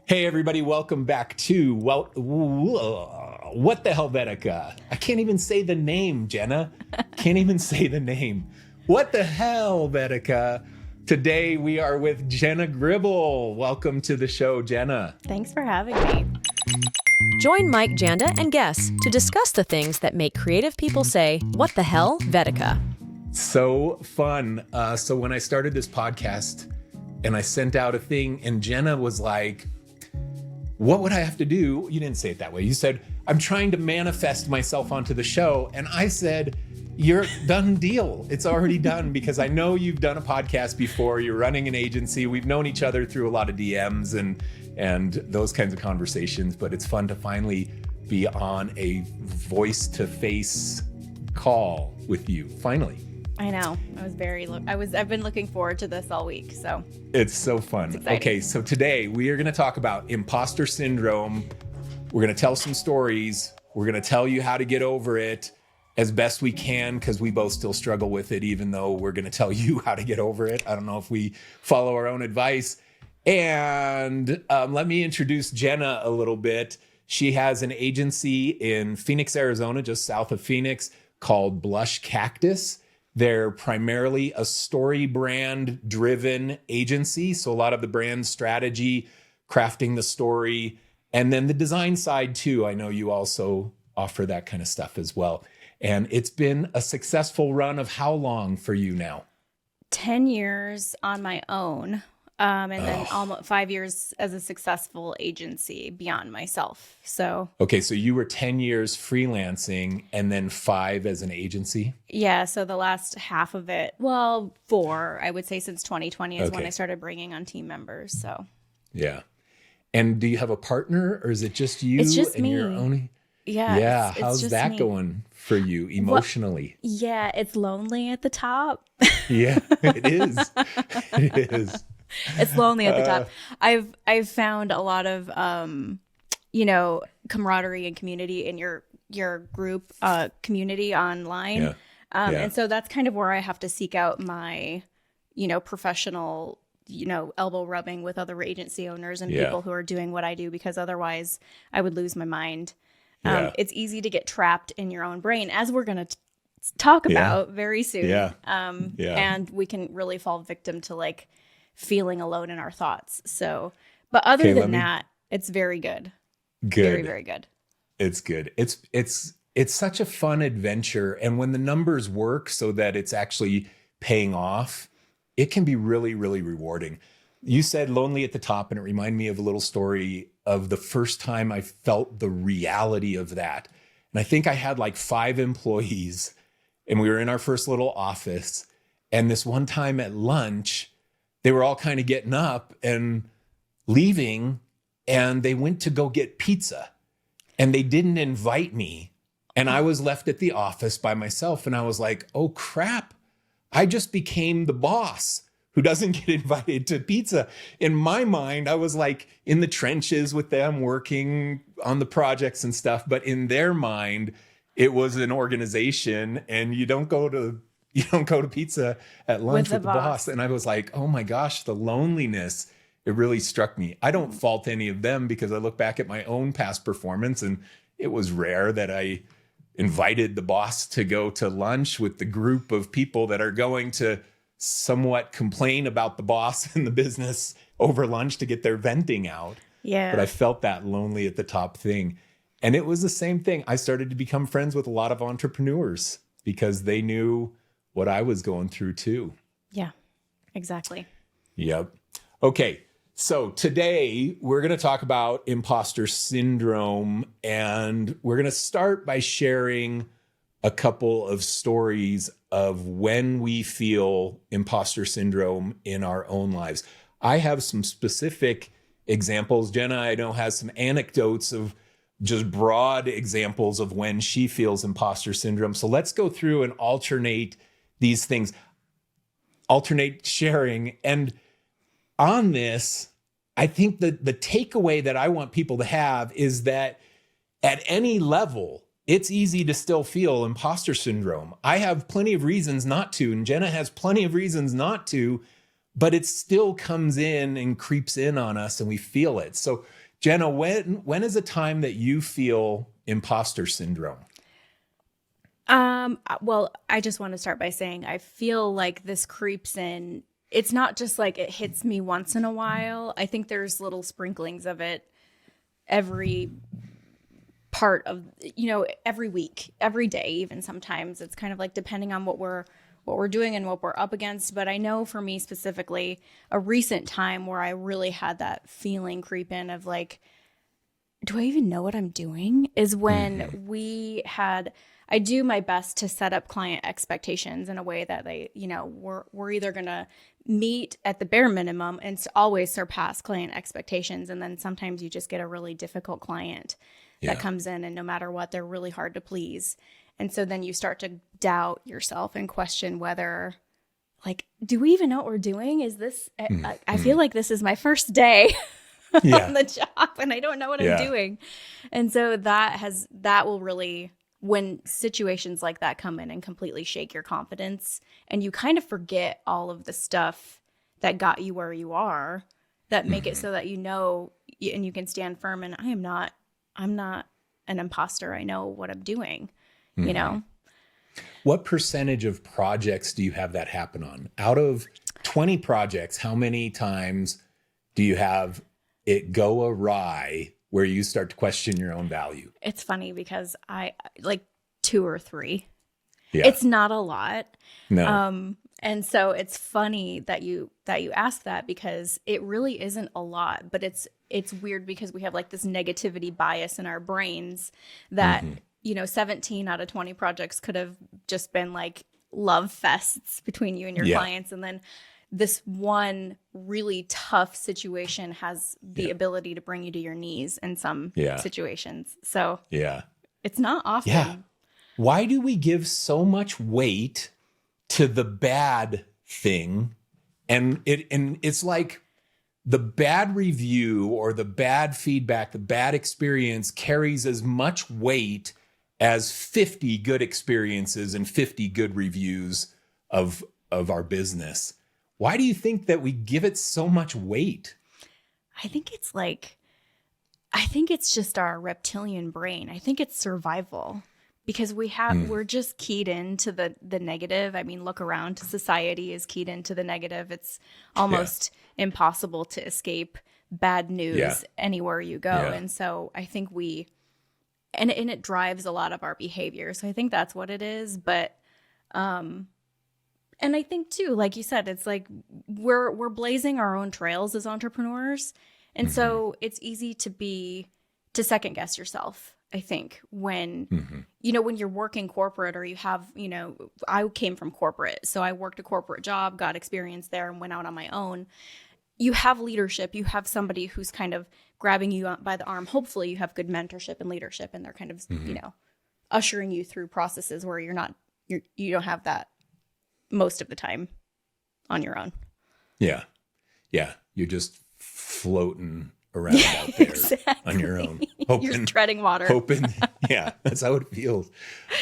Hey everybody, welcome back to What the Hell Vetica. I can't even say the name, Jenna. Can't even say the name. What the Hell Vetica. Today we are with Jenna Gribble. Welcome to the show, Jenna. Thanks for having me. Join Mike Janda and guests to discuss the things that make creative people say, "What the hell, Vetica?" So fun. So when I started this podcast and I sent out a thing and Jenna was like, what would I have to do? You didn't say it that way. You said, I'm trying to manifest myself onto the show. And I said, you're done deal. It's already done because I know you've done a podcast before. You're running an agency. We've known each other through a lot of DMs and those kinds of conversations, but it's fun to finally be on a voice-to-face call with you, finally. I know. I've been looking forward to this all week. So it's so fun. Okay, so today we are going to talk about imposter syndrome. We're going to tell some stories. We're going to tell you how to get over it as best we can because we both still struggle with it, even though we're going to tell you how to get over it. I don't know if we follow our own advice. And let me introduce Jenna a little bit. She has an agency in Phoenix, Arizona, just south of Phoenix, called Blush Cactus. They're primarily a story brand driven agency. So a lot of the brand strategy, crafting the story, and then the design side too. I know you also offer that kind of stuff as well. And it's been a successful run of how long for you now? 10 years on my own. And then almost 5 years as a successful agency beyond myself. So okay, so you were 10 years freelancing and then 5 as an agency? Yeah, so the last half of it, well, 4, I would say since 2020 is when I started bringing on team members. So yeah. And do you have a partner or is it just you? It's just and me. Your own? Yeah. How's that me. going for you emotionally? Well, yeah, it's lonely at the top. Yeah, it is. It is. It's lonely at the top. I've found a lot of camaraderie and community in your group community online. Yeah. And so that's kind of where I have to seek out my professional elbow rubbing with other agency owners and people who are doing what I do, because otherwise I would lose my mind. It's easy to get trapped in your own brain, as we're going to talk about very soon. And we can really fall victim to like feeling alone in our thoughts. So, but other than that, it's very good. Very, very good. It's good. It's such a fun adventure. And when the numbers work so that it's actually paying off, it can be really, really rewarding. You said lonely at the top, and it reminded me of a little story of the first time I felt the reality of that. And I think I had like 5 employees and we were in our first little office. And this one time at lunch, they were all kind of getting up and leaving, and they went to go get pizza and they didn't invite me. And I was left at the office by myself. And I was like, oh crap, I just became the boss who doesn't get invited to pizza. In my mind, I was like in the trenches with them working on the projects and stuff. But in their mind, it was an organization, and you don't go to pizza at lunch with the boss. And I was like, oh my gosh, the loneliness, it really struck me. I don't fault any of them because I look back at my own past performance, and it was rare that I invited the boss to go to lunch with the group of people that are going to somewhat complain about the boss and the business over lunch to get their venting out. Yeah. But I felt that lonely at the top thing. And it was the same thing. I started to become friends with a lot of entrepreneurs because they knew what I was going through too. Yeah, exactly. Yep. Okay. So today we're going to talk about imposter syndrome, and we're going to start by sharing a couple of stories of when we feel imposter syndrome in our own lives. I have some specific examples. Jenna, I know, has some anecdotes of just broad examples of when she feels imposter syndrome. So let's go through and alternate these things, alternate sharing. And on this, I think that the takeaway that I want people to have is that at any level, it's easy to still feel imposter syndrome. I have plenty of reasons not to, and Jenna has plenty of reasons not to, but it still comes in and creeps in on us and we feel it. So Jenna, when is a time that you feel imposter syndrome? Well, I just want to start by saying I feel like this creeps in. It's not just like it hits me once in a while. I think there's little sprinklings of it every part of, every week, every day, even sometimes. It's kind of like depending on what we're doing and what we're up against. But I know for me specifically, a recent time where I really had that feeling creep in of like, do I even know what I'm doing? Is when I do my best to set up client expectations in a way that they, we're either going to meet at the bare minimum and always surpass client expectations. And then sometimes you just get a really difficult client that comes in, and no matter what, they're really hard to please. And so then you start to doubt yourself and question whether, like, do we even know what we're doing? Is this, I feel like this is my first day on the job and I don't know what I'm doing. And so that will really, when situations like that come in and completely shake your confidence and you kind of forget all of the stuff that got you where you are, that make it so that and you can stand firm and I'm not an imposter. I know what I'm doing, you know? What percentage of projects do you have that happen on? Out of 20 projects, how many times do you have it go awry where you start to question your own value? It's funny because I like 2 or 3. Yeah. It's not a lot. No. And so it's funny that you ask that because it really isn't a lot, but it's weird because we have like this negativity bias in our brains that, 17 out of 20 projects could have just been like love fests between you and your clients. And then this one really tough situation has the ability to bring you to your knees in some situations. So it's not often. Yeah. Why do we give so much weight to the bad thing? And it's like the bad review or the bad feedback, the bad experience carries as much weight as 50 good experiences and 50 good reviews of our business. Why do you think that we give it so much weight? I think it's just our reptilian brain. I think it's survival because we're just keyed into the negative. I mean, look around. Society is keyed into the negative. It's almost impossible to escape bad news anywhere you go. Yeah. And so I think and it drives a lot of our behavior. So I think that's what it is. But, and I think too, like you said, it's like we're blazing our own trails as entrepreneurs. And so it's easy to second guess yourself, I think, when, when you're working corporate or you have, I came from corporate. So I worked a corporate job, got experience there and went out on my own. You have leadership. You have somebody who's kind of grabbing you by the arm. Hopefully you have good mentorship and leadership and they're kind of, ushering you through processes where you don't have that most of the time on your own. Yeah. Yeah. You're just floating around out there on your own. You're treading water. Yeah, that's how it feels.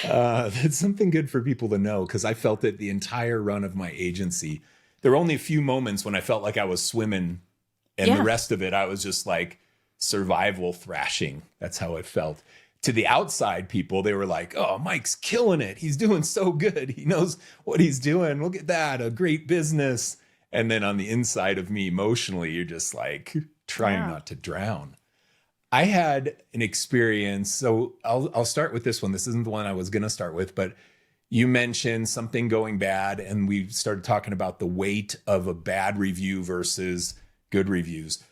That's something good for people to know because I felt it the entire run of my agency. There were only a few moments when I felt like I was swimming and the rest of it, I was just like survival thrashing. That's how it felt. To the outside people, they were like, oh, Mike's killing it. He's doing so good. He knows what he's doing. Look at that. A great business. And then on the inside of me, emotionally, you're just like trying not to drown. I had an experience. So I'll start with this one. This isn't the one I was going to start with, but you mentioned something going bad. And we started talking about the weight of a bad review versus good reviews.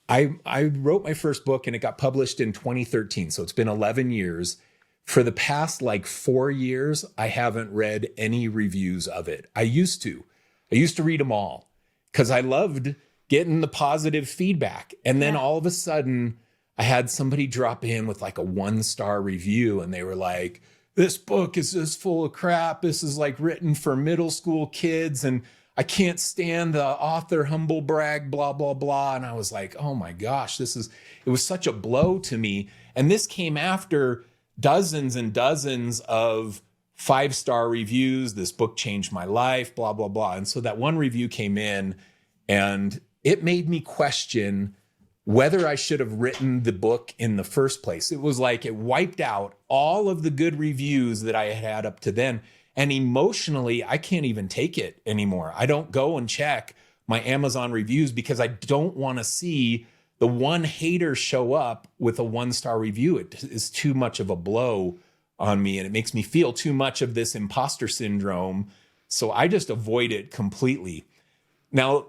I wrote my first book and it got published in 2013. So it's been 11 years. For the past 4 years, I haven't read any reviews of it. I used to read them all because I loved getting the positive feedback. And then all of a sudden I had somebody drop in with a 1-star review and they were like, this book is just full of crap. This is written for middle school kids and I can't stand the author, humble brag, blah, blah, blah. And I was like, oh my gosh, it was such a blow to me. And this came after dozens and dozens of 5-star reviews. This book changed my life, blah, blah, blah. And so that one review came in And it made me question whether I should have written the book in the first place. It was like it wiped out all of the good reviews that I had had up to then. And emotionally, I can't even take it anymore. I don't go and check my Amazon reviews because I don't want to see the one hater show up with a 1-star review. It is too much of a blow on me, and it makes me feel too much of this imposter syndrome. So I just avoid it completely. Now,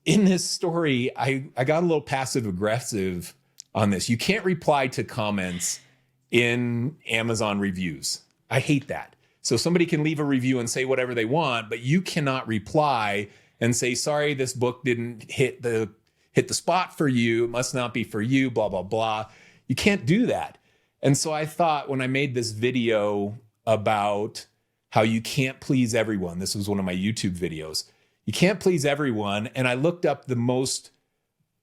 in this story, I got a little passive aggressive on this. You can't reply to comments in Amazon reviews. I hate that. So somebody can leave a review and say whatever they want, but you cannot reply and say, sorry, this book didn't hit the spot for you. It must not be for you, blah, blah, blah. You can't do that. And so I thought when I made this video about how you can't please everyone, this was one of my YouTube videos, you can't please everyone. And I looked up the most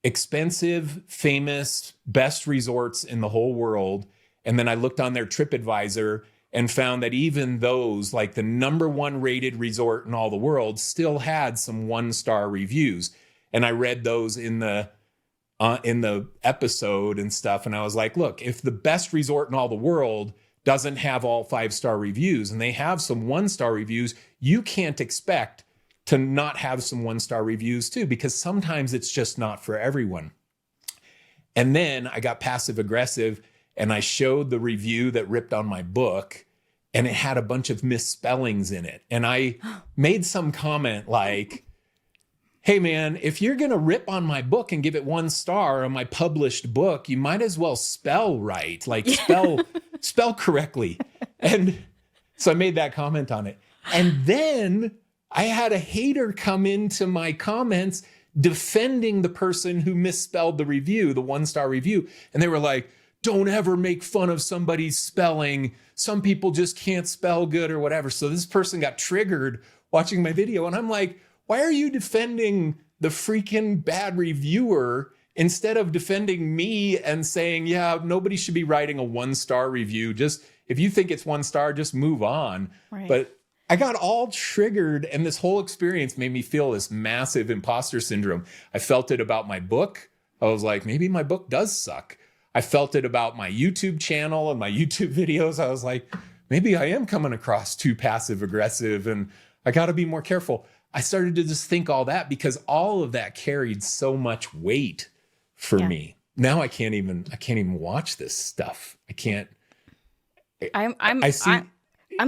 expensive, famous, best resorts in the whole world. And then I looked on their TripAdvisor and found that even those, like the number 1 rated resort in all the world, still had some 1-star reviews. And I read those in the episode and stuff. And I was like, look, if the best resort in all the world doesn't have all 5-star reviews and they have some 1-star reviews, you can't expect to not have some 1-star reviews too, because sometimes it's just not for everyone. And then I got passive aggressive and I showed the review that ripped on my book, and it had a bunch of misspellings in it. And I made some comment like, hey man, if you're going to rip on my book and give it 1 star on my published book, you might as well spell right, like spell correctly. And so I made that comment on it. And then I had a hater come into my comments defending the person who misspelled the review, the 1-star review. And they were like, don't ever make fun of somebody's spelling. Some people just can't spell good or whatever. So this person got triggered watching my video. And I'm like, why are you defending the freaking bad reviewer instead of defending me and saying, yeah, nobody should be writing a 1-star review. Just if you think it's 1 star, just move on. Right. But I got all triggered, and this whole experience made me feel this massive imposter syndrome. I felt it about my book. I was like, maybe my book does suck. I felt it about my YouTube channel and my YouTube videos. I was like, maybe I am coming across too passive aggressive and I got to be more careful. I started to just think all that because all of that carried so much weight for me. Now I can't even watch this stuff. I can't. I'm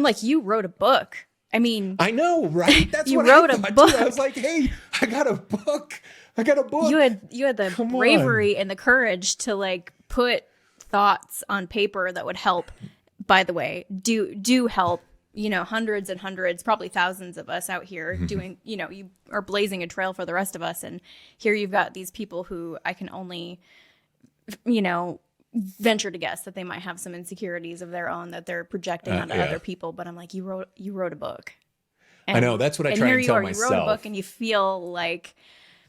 like, you wrote a book. I mean, I know, right? That's you what wrote I a thought book. too. I was like, hey, I got a book. You had the Come bravery and the courage to like put thoughts on paper that would help. By the way, do help, hundreds and hundreds, probably thousands of us out here doing, you are blazing a trail for the rest of us. And here you've got these people who I can only, venture to guess that they might have some insecurities of their own that they're projecting onto other people. But I'm like, you wrote a book. And, I know, that's what I try and tell myself. You wrote a book and you feel like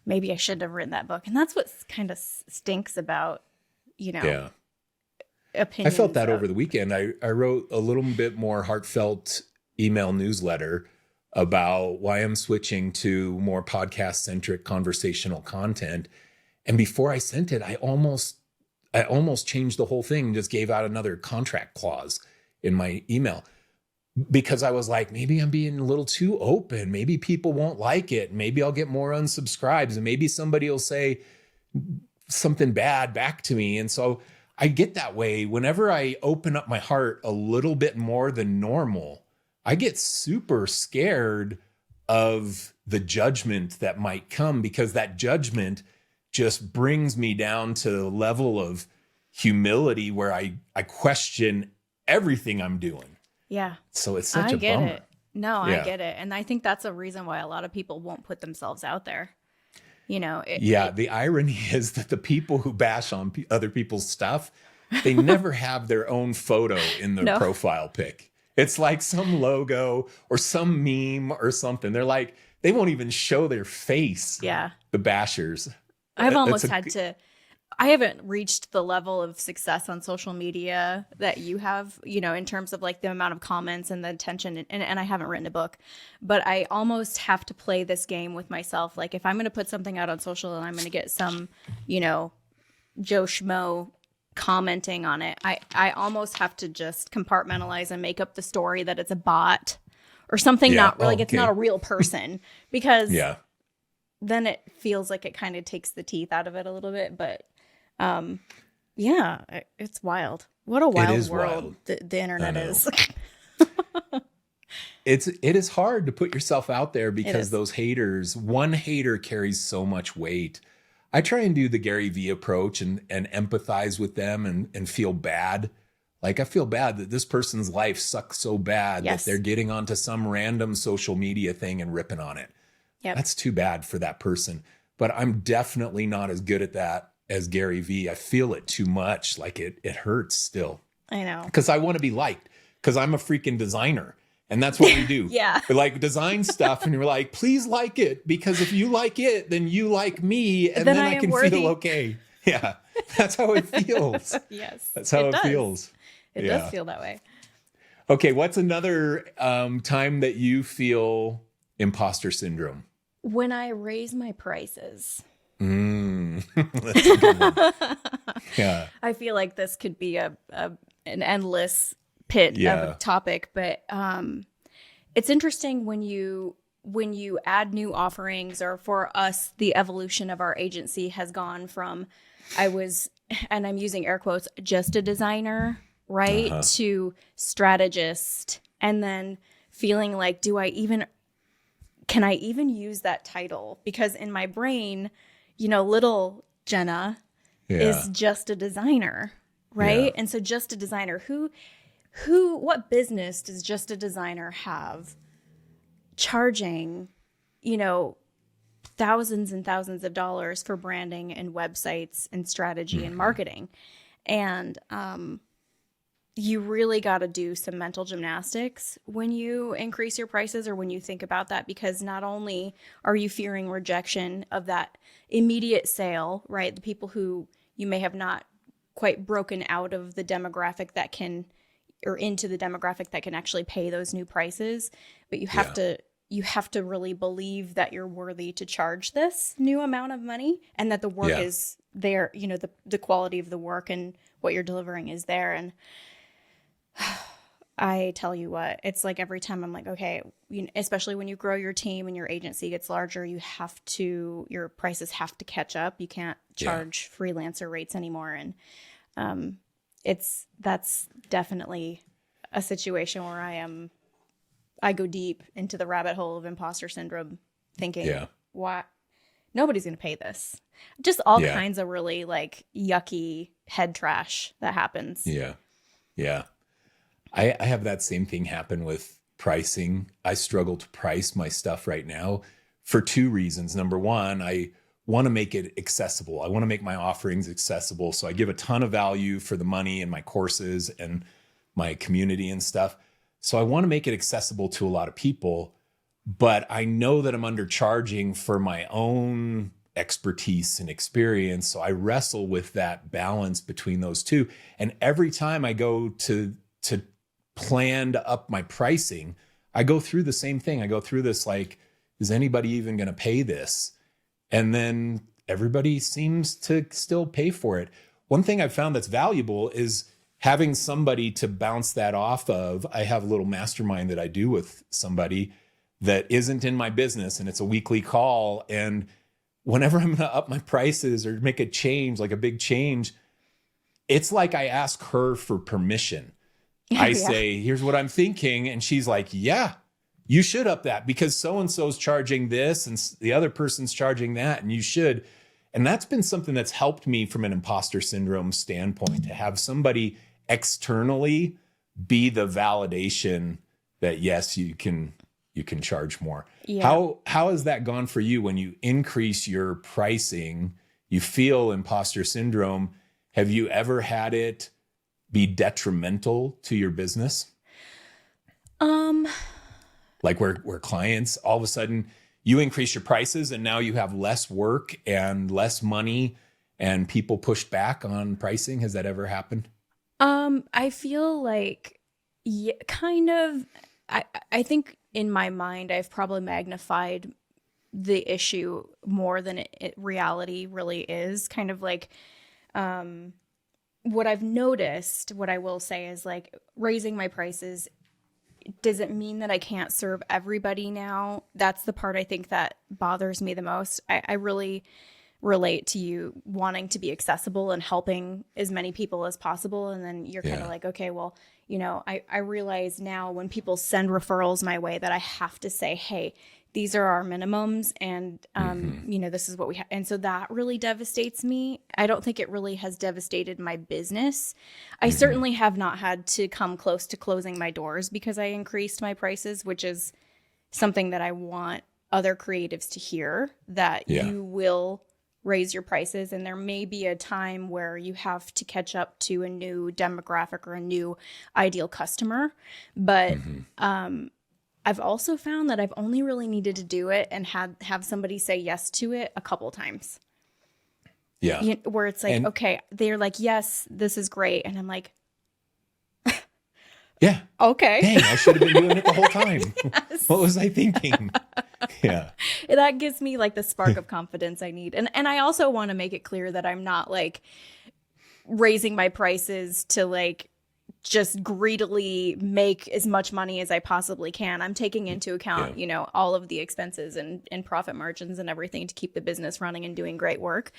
maybe I shouldn't have written that book. And that's what kind of stinks about, opinions. I felt that over the weekend. I wrote a little bit more heartfelt email newsletter about why I'm switching to more podcast-centric conversational content. And before I sent it, I almost changed the whole thing and just gave out another contract clause in my email because I was like, maybe I'm being a little too open. Maybe people won't like it. Maybe I'll get more unsubscribes and maybe somebody will say something bad back to me. And so I get that way whenever I open up my heart a little bit more than normal. I get super scared of the judgment that might come because that judgment just brings me down to the level of humility where I question everything I'm doing. Yeah. So it's such a bummer. I get it. No, I get it. And I think that's a reason why a lot of people won't put themselves out there. The irony is that the people who bash on other people's stuff, they never have their own photo in their profile pic. It's like some logo or some meme or something. They're like, they won't even show their face. Yeah. The bashers. I've almost had to I haven't reached the level of success on social media that you have, in terms of like the amount of comments and the attention. And I haven't written a book, but I almost have to play this game with myself. Like if I'm going to put something out on social and I'm going to get some, Joe Schmo commenting on it, I almost have to just compartmentalize and make up the story that it's a bot or something, not like it's not a real person, because then it feels like it kind of takes the teeth out of it a little bit. But it's wild. What a wild world the internet is. It is hard to put yourself out there because those haters, one hater carries so much weight. I try and do the Gary Vee approach and empathize with them and feel bad. Like I feel bad that this person's life sucks so bad that they're getting onto some random social media thing and ripping on it. Yep. That's too bad for that person. But I'm definitely not as good at that as Gary Vee. I feel it too much. Like it hurts still. I know. Because I want to be liked. Because I'm a freaking designer. And that's what we do. We like design stuff. And you're like, please like it. Because if you like it, then you like me. And then I can feel okay. Yeah. That's how it feels. Yes. That's how it feels. It does feel that way. Okay. What's another time that you feel imposter syndrome? When I raise my prices. That's a good one. Yeah. I feel like this could be an endless pit of a topic, but it's interesting when you add new offerings, or for us, the evolution of our agency has gone from, and I'm using air quotes, just a designer, right, to strategist, and then feeling like, can I even use that title? Because in my brain, little Jenna is just a designer, right? Yeah. And so just a designer, what business does just a designer have charging, thousands and thousands of dollars for branding and websites and strategy and marketing? And you really got to do some mental gymnastics when you increase your prices or when you think about that, because not only are you fearing rejection of that immediate sale, right? The people who you may have not quite broken out of the demographic that can, or into the demographic that can actually pay those new prices, but you have to really believe that you're worthy to charge this new amount of money, and that the work is there, the quality of the work and what you're delivering is there. And I tell you what, it's like every time I'm like, okay, especially when you grow your team and your agency gets larger, your prices have to catch up. You can't charge freelancer rates anymore. And that's definitely a situation where I go deep into the rabbit hole of imposter syndrome, thinking, why nobody's going to pay this? Just all kinds of really like yucky head trash that happens. Yeah. Yeah. I have that same thing happen with pricing. I struggle to price my stuff right now for two reasons. Number one, I want to make it accessible. I want to make my offerings accessible. So I give a ton of value for the money in my courses and my community and stuff. So I want to make it accessible to a lot of people, but I know that I'm undercharging for my own expertise and experience. So I wrestle with that balance between those two. And every time I go to plan to up my pricing, I go through the same thing. I go through this like, is anybody even going to pay this? And then everybody seems to still pay for it. One thing I've found that's valuable is having somebody to bounce that off of. I have a little mastermind that I do with somebody that isn't in my business, and it's a weekly call. And whenever I'm going to up my prices or make a change, like a big change, it's like I ask her for permission. I say, here's what I'm thinking. And she's like, yeah, you should up that because so-and-so's charging this and the other person's charging that, and you should. And that's been something that's helped me from an imposter syndrome standpoint, to have somebody externally be the validation that, yes, you can charge more. Yeah. How has that gone for you when you increase your pricing? You feel imposter syndrome. Have you ever had it be detrimental to your business? Like where clients, all of a sudden you increase your prices and now you have less work and less money and people pushed back on pricing? Has that ever happened? I feel like, yeah, kind of. I think in my mind, I've probably magnified the issue more than reality really is. Kind of like, what I've noticed, what I will say is like raising my prices doesn't mean that I can't serve everybody now. That's the part I think that bothers me the most. I really relate to you wanting to be accessible and helping as many people as possible. And then you're kind of like, okay, well, I realize now when people send referrals my way that I have to say, hey, these are our minimums, and this is what we have. And so that really devastates me. I don't think it really has devastated my business. I certainly have not had to come close to closing my doors because I increased my prices, which is something that I want other creatives to hear, that you will raise your prices, and there may be a time where you have to catch up to a new demographic or a new ideal customer. But I've also found that I've only really needed to do it and have somebody say yes to it a couple times. Yeah. Where it's like, okay, they're like, yes, this is great. And I'm like, yeah. Okay. Dang, I should have been doing it the whole time. Yes. What was I thinking? Yeah. That gives me like the spark of confidence I need. And I also want to make it clear that I'm not like raising my prices to like just greedily make as much money as I possibly can. I'm taking into account, all of the expenses and profit margins and everything to keep the business running and doing great work.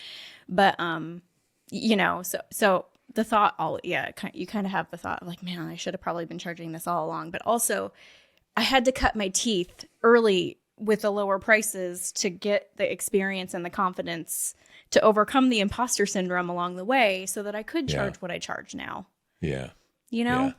But, so the thought, you kind of have the thought like, man, I should have probably been charging this all along. But also I had to cut my teeth early with the lower prices to get the experience and the confidence to overcome the imposter syndrome along the way so that I could charge what I charge now. Yeah. Yeah,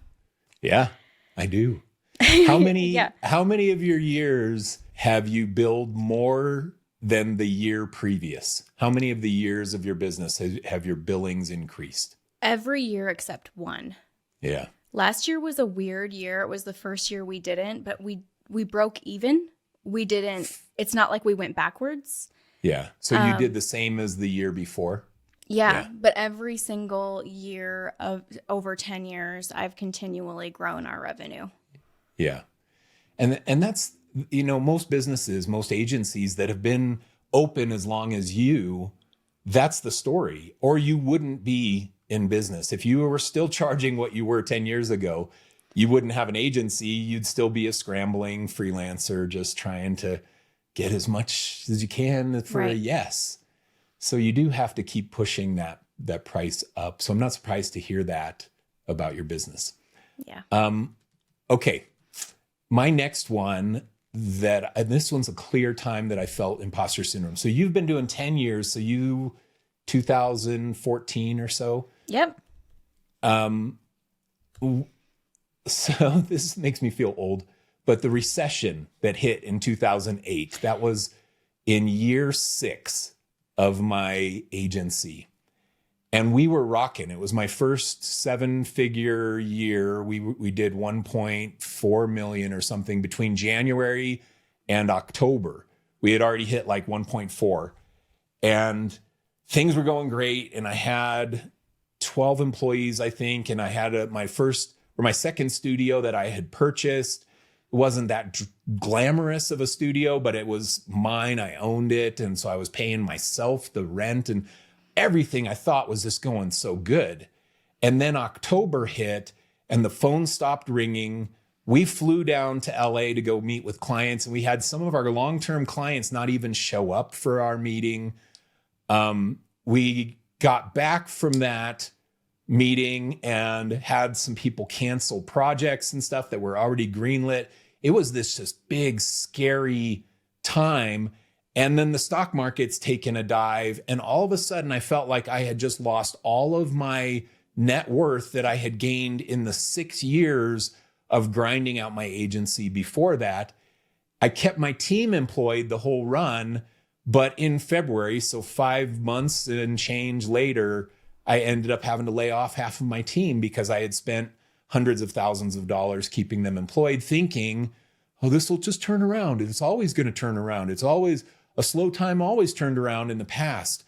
I do. How many of your years have you billed more than the year previous? How many of the years of your business have your billings increased? Every year except one. Yeah. Last year was a weird year. It was the first year we didn't, but we broke even. We didn't, it's not like we went backwards. Yeah. So you did the same as the year before? Yeah, but every single year of over 10 years, I've continually grown our revenue. Yeah. And that's, most businesses, most agencies that have been open as long as you, that's the story. Or you wouldn't be in business. If you were still charging what you were 10 years ago, you wouldn't have an agency. You'd still be a scrambling freelancer just trying to get as much as you can for a yes. So you do have to keep pushing that price up. So I'm not surprised to hear that about your business. Yeah. Okay. My next one this one's a clear time that I felt imposter syndrome. So you've been doing 10 years. So 2014 or so. Yep. So this makes me feel old, but the recession that hit in 2008, that was in year 6 of my agency. And we were rocking. It was my first 7-figure year. We did 1.4 million or something between January and October. We had already hit like 1.4, and things were going great. And I had 12 employees, I think. And I had my second studio that I had purchased. It wasn't that glamorous of a studio, but it was mine. I owned it. And so I was paying myself the rent, and everything I thought was just going so good. And then October hit and the phone stopped ringing. We flew down to LA to go meet with clients, and we had some of our long-term clients not even show up for our meeting. We got back from that meeting and had some people cancel projects and stuff that were already greenlit. It was this just big, scary time. And then the stock market's taken a dive. And all of a sudden, I felt like I had just lost all of my net worth that I had gained in the 6 years of grinding out my agency before that. I kept my team employed the whole run. But in February, so 5 months and change later, I ended up having to lay off half of my team because I had spent hundreds of thousands of dollars keeping them employed, thinking, oh, this will just turn around. It's always going to turn around. It's always a slow time, always turned around in the past.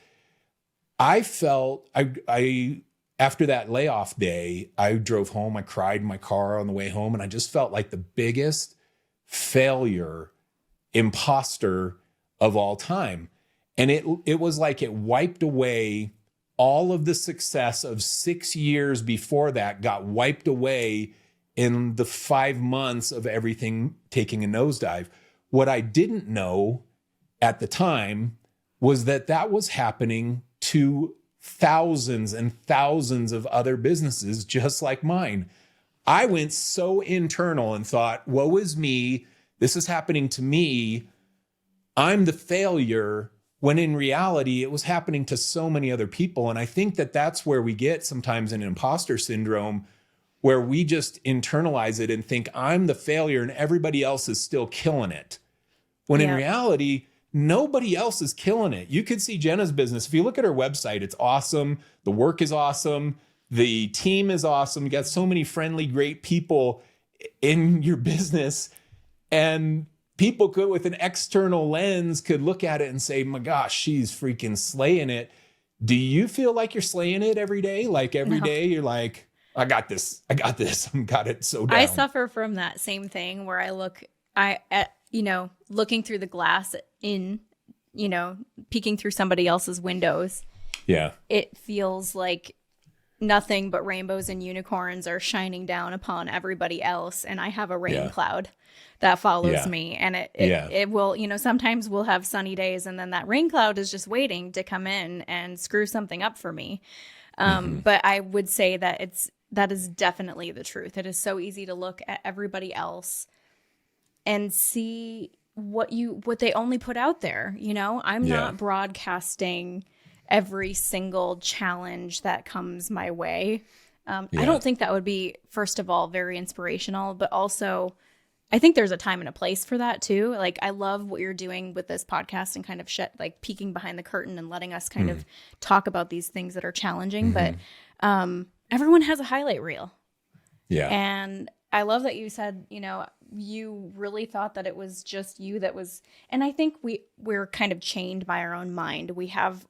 I felt I after that layoff day, I drove home, I cried in my car on the way home, and I just felt like the biggest failure, imposter of all time. And it was like it wiped away all of the success of 6 years before that, got wiped away in the 5 months of everything taking a nosedive. What I didn't know at the time was that that was happening to thousands and thousands of other businesses just like mine. I went so internal and thought, woe is me. This is happening to me. I'm the failure, when in reality, it was happening to so many other people. And I think that that's where we get sometimes an imposter syndrome, where we just internalize it and think I'm the failure and everybody else is still killing it. When in reality, nobody else is killing it. You could see Jenna's business. If you look at her website, it's awesome. The work is awesome. The team is awesome. You got so many friendly, great people in your business. And people could, with an external lens, could look at it and say, my gosh, she's freaking slaying it. Do you feel like you're slaying it every day? Like every day you're like, I got this. I've got it so down. I suffer from that same thing where I look, looking through the glass in, peeking through somebody else's windows. Yeah. It feels like nothing but rainbows and unicorns are shining down upon everybody else. And I have a rain cloud that follows me. And it will, sometimes we'll have sunny days and then that rain cloud is just waiting to come in and screw something up for me. But I would say that is definitely the truth. It is so easy to look at everybody else and see what they only put out there. I'm not broadcasting every single challenge that comes my way. I don't think that would be, first of all, very inspirational, but also I think there's a time and a place for that too. Like, I love what you're doing with this podcast and kind of peeking behind the curtain and letting us kind of talk about these things that are challenging. But everyone has a highlight reel. Yeah. And I love that you said, you really thought that it was just you that was, and I think we're kind of chained by our own mind.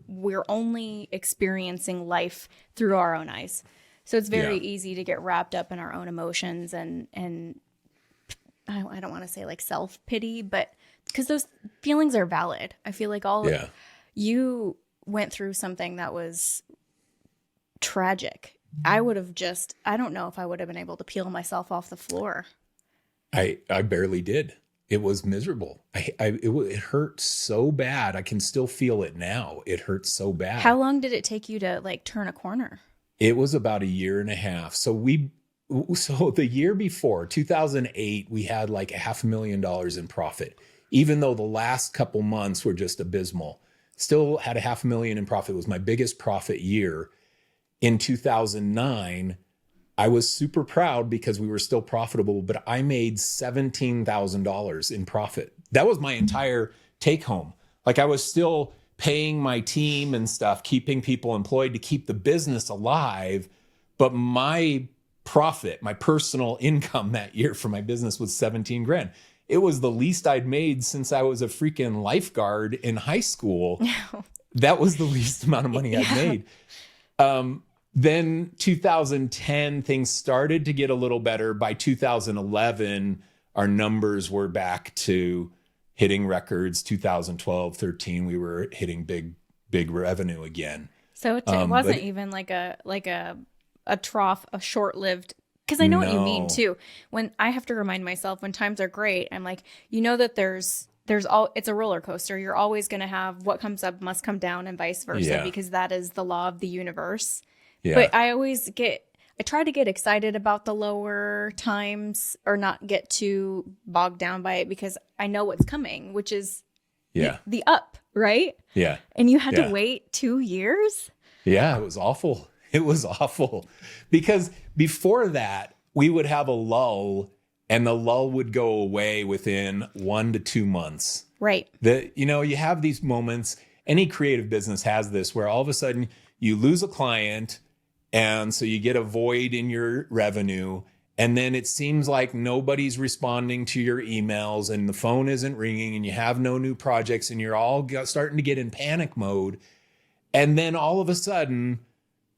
We're only experiencing life through our own eyes. So it's very easy to get wrapped up in our own emotions and I don't want to say like self-pity, but because those feelings are valid. I feel like you went through something that was tragic. I don't know if I would have been able to peel myself off the floor. I barely did. It was miserable. It hurt so bad. I can still feel it now. It hurts so bad. How long did it take you to turn a corner? It was about 1.5 years. So the year before, 2008, we had like $500,000 in profit, even though the last couple months were just abysmal. Still had $500,000 in profit. It was my biggest profit year. In 2009, I was super proud because we were still profitable, but I made $17,000 in profit. That was my entire take home. Like, I was still paying my team and stuff, keeping people employed to keep the business alive. But my profit, my personal income that year for my business was 17 grand. It was the least I'd made since I was a freaking lifeguard in high school. That was the least amount of money I'd made. Then 2010, things started to get a little better. By 2011, our numbers were back to hitting records. 2012, 13, we were hitting big revenue again. So it wasn't even like a trough, a short-lived, because I know what you mean too. When I have to remind myself when times are great, I'm like, that it's a roller coaster. You're always going to have what comes up must come down and vice versa, because that is the law of the universe. Yeah. But I try to get excited about the lower times or not get too bogged down by it because I know what's coming, which is the up, right? Yeah. And you had to wait 2 years? Yeah, it was awful. It was awful because before that, we would have a lull and the lull would go away within 1 to 2 months. Right. You have these moments, any creative business has this, where all of a sudden you lose a client and so you get a void in your revenue. And then it seems like nobody's responding to your emails and the phone isn't ringing and you have no new projects and you're all starting to get in panic mode. And then all of a sudden,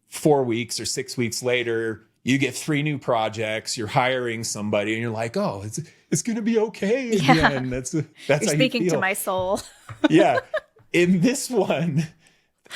4 weeks or 6 weeks later, you get 3 new projects, you're hiring somebody, and you're like, oh, it's going to be okay again. That's You're how speaking you feel. to my soul. Yeah. In this one,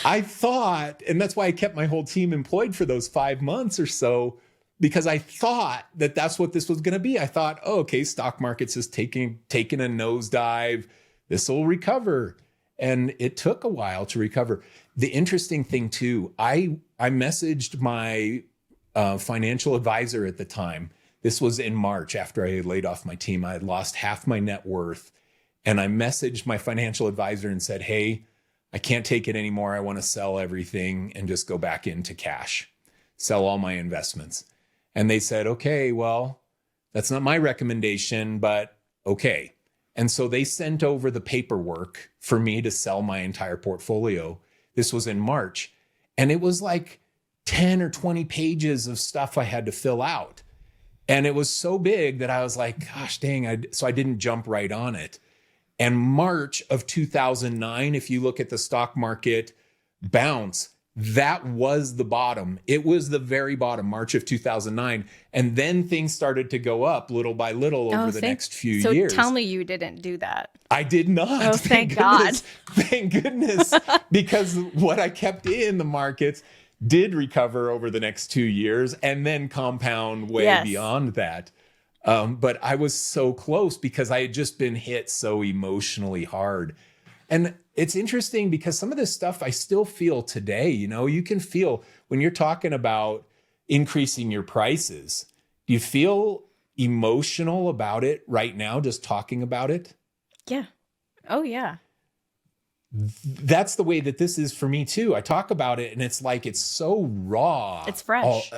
I thought, and that's why I kept my whole team employed for those 5 months or so, because I thought that that's what this was going to be. I thought, oh, okay, stock market's just taking a nosedive. This will recover. And it took a while to recover. The interesting thing too, I messaged my financial advisor at the time. This was in March after I had laid off my team. I had lost half my net worth. And I messaged my financial advisor and said, hey, I can't take it anymore. I want to sell everything and just go back into cash, sell all my investments. And they said, okay, well, that's not my recommendation, but okay. And so they sent over the paperwork for me to sell my entire portfolio. This was in March. And it was like 10 or 20 pages of stuff I had to fill out. And it was so big that I was like, gosh, dang. So I didn't jump right on it. And March of 2009, if you look at the stock market bounce, that was the bottom. It was the very bottom, March of 2009. And then things started to go up little by little over the next few years. So tell me you didn't do that. I did not. Oh, thank God. Thank goodness. Because what I kept in the markets did recover over the next 2 years and then compound way beyond that. But I was so close because I had just been hit so emotionally hard. And it's interesting because some of this stuff I still feel today. You know, you can feel when you're talking about increasing your prices, do you feel emotional about it right now, just talking about it? Yeah. Oh, yeah. That's the way that this is for me too. I talk about it and it's like, it's so raw. It's fresh.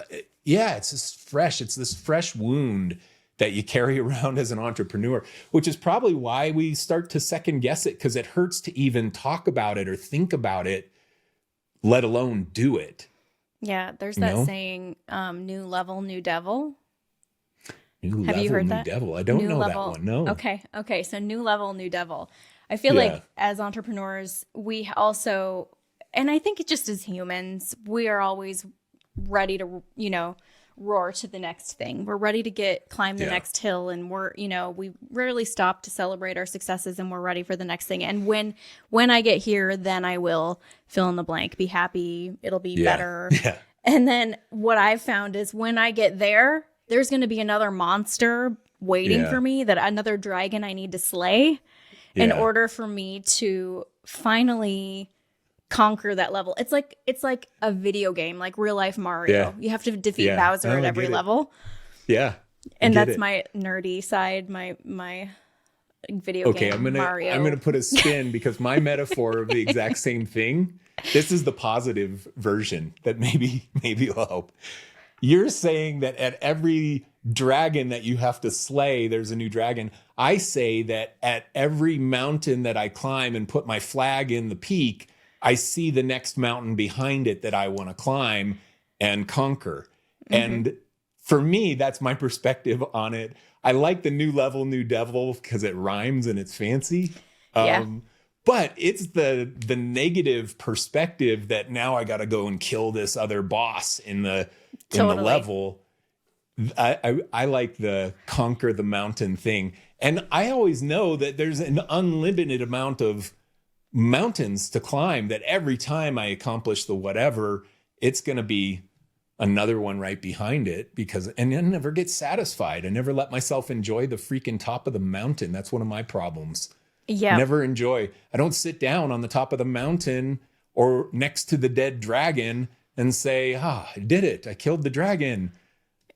It's just fresh. It's this fresh wound that you carry around as an entrepreneur, which is probably why we start to second guess it, because it hurts to even talk about it or think about it, let alone do it. Yeah, there's that saying, new level, new devil. Have you heard that? New devil. I don't know that one. No. Okay. So new level, new devil. I feel like as entrepreneurs, we also, and I think it just as humans, we are always ready to, roar to the next thing. We're ready to climb the next hill, and we rarely stop to celebrate our successes, and we're ready for the next thing. And when I get here, then I will fill in the blank, be happy. It'll be better. Yeah. And then what I've found is when I get there, there's going to be another monster waiting for me, another dragon I need to slay in order for me to finally conquer that level. It's like a video game, like real life Mario. Yeah. You have to defeat Bowser at every level. Yeah. And that's my nerdy side, my video game Mario. I'm gonna put a spin because my metaphor of the exact same thing. This is the positive version that maybe will help. You're saying that at every dragon that you have to slay, there's a new dragon. I say that at every mountain that I climb and put my flag in the peak, I see the next mountain behind it that I want to climb and conquer. Mm-hmm. And for me, that's my perspective on it. I like the new level, new devil because it rhymes and it's fancy. But it's the negative perspective that now I got to go and kill this other boss in the level. I like the conquer the mountain thing. And I always know that there's an unlimited amount of mountains to climb, that every time I accomplish the whatever, it's going to be another one right behind it, and I never get satisfied. I never let myself enjoy the freaking top of the mountain. That's one of my problems. Yeah. I don't sit down on the top of the mountain or next to the dead dragon and say, I did it. I killed the dragon.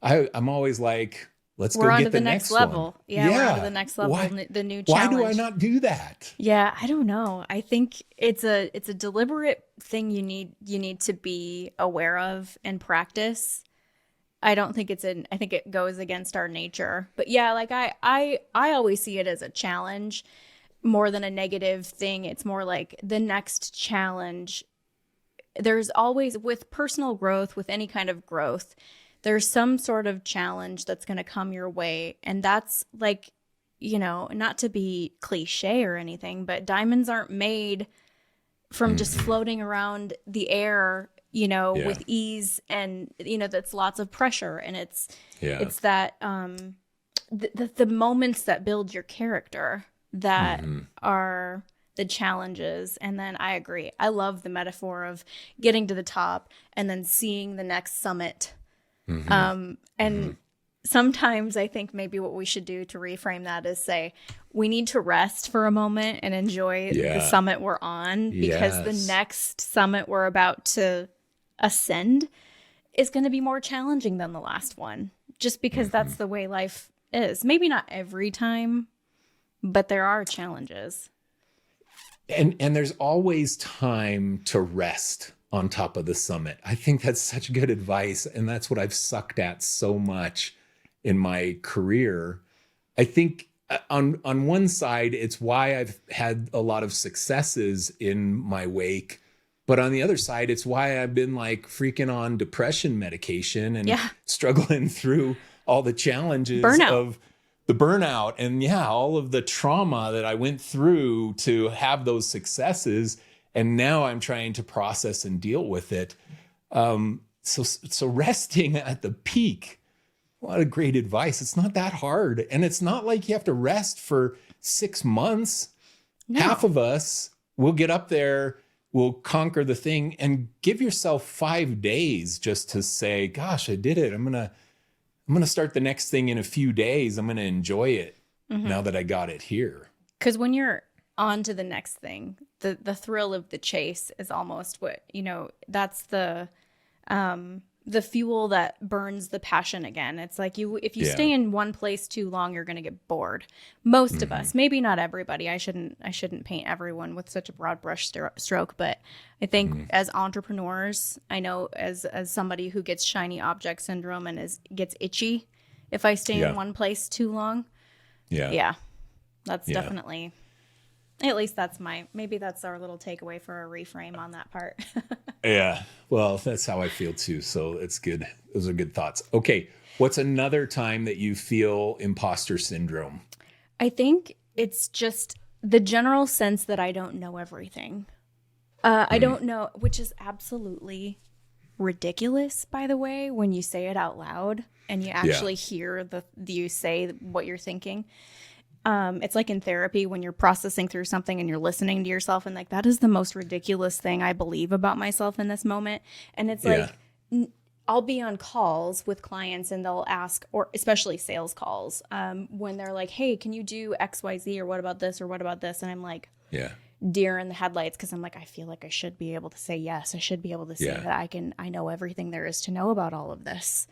I'm always like, let's go get the next level. One. Yeah, we're on to the next level, the new challenge. Why do I not do that? Yeah, I don't know. I think it's a deliberate thing you need to be aware of and practice. I don't think I think it goes against our nature. But yeah, like I always see it as a challenge more than a negative thing. It's more like the next challenge. There's always, with personal growth, with any kind of growth, there's some sort of challenge that's going to come your way. And that's like, not to be cliche or anything, but diamonds aren't made from just floating around the air, you know, Yeah. with ease, and, you know, that's lots of pressure. And it's that, the moments that build your character that are the challenges. And then I agree. I love the metaphor of getting to the top and then seeing the next summit. And sometimes I think maybe what we should do to reframe that is say, we need to rest for a moment and enjoy the summit we're on, because the next summit we're about to ascend is going to be more challenging than the last one, just because that's the way life is. Maybe not every time, but there are challenges. And there's always time to rest on top of the summit. I think that's such good advice. And that's what I've sucked at so much in my career. I think on one side, it's why I've had a lot of successes in my wake. But on the other side, it's why I've been like freaking on depression medication and struggling through all the challenges of the burnout and all of the trauma that I went through to have those successes. And now I'm trying to process and deal with it. So resting at the peak, a lot of great advice. It's not that hard. And it's not like you have to rest for 6 months. No. Half of us will get up there, will conquer the thing, and give yourself 5 days just to say, gosh, I did it. I'm going to start the next thing in a few days. I'm going to enjoy it now that I got it here. Because when you're on to the next thing, the thrill of the chase is almost what, you know, that's the fuel that burns the passion again. It's like if you stay in one place too long, you're going to get bored. Most of us, maybe not everybody. I shouldn't paint everyone with such a broad brush stroke, but I think as entrepreneurs, I know as somebody who gets shiny object syndrome and gets itchy if I stay in one place too long. Yeah. That's definitely, at least maybe that's our little takeaway for a reframe on that part. Yeah. Well, that's how I feel too. So it's good. Those are good thoughts. Okay. What's another time that you feel imposter syndrome? I think it's just the general sense that I don't know everything. I don't know, which is absolutely ridiculous, by the way, when you say it out loud and you actually hear you say what you're thinking. It's like in therapy when you're processing through something and you're listening to yourself and like, that is the most ridiculous thing I believe about myself in this moment. And it's like, I'll be on calls with clients and they'll ask, or especially sales calls, when they're like, hey, can you do X, Y, Z, or what about this, or what about this? And I'm like, deer in the headlights. Cause I'm like, I feel like I should be able to say yes. I should be able to say that I know everything there is to know about all of this.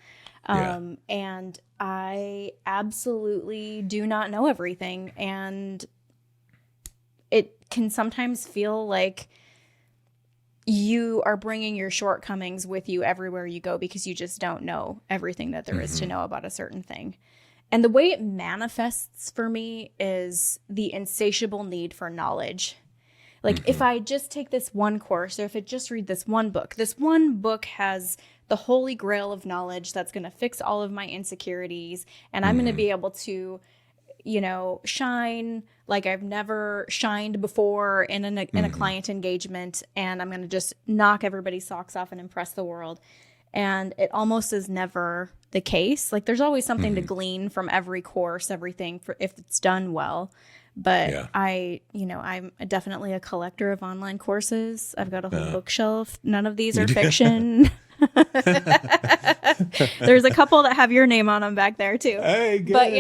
And I absolutely do not know everything. And it can sometimes feel like you are bringing your shortcomings with you everywhere you go because you just don't know everything that there is to know about a certain thing. And the way it manifests for me is the insatiable need for knowledge. Like if I just take this one course, or if I just read this one book has the holy grail of knowledge that's going to fix all of my insecurities. And I'm going to be able to, you know, shine like I've never shined before in a client engagement. And I'm going to just knock everybody's socks off and impress the world. And it almost is never the case. Like there's always something to glean from every course, everything, if it's done well. But I'm definitely a collector of online courses. I've got a whole bookshelf. None of these are fiction. There's a couple that have your name on them back there too. Hey, good. But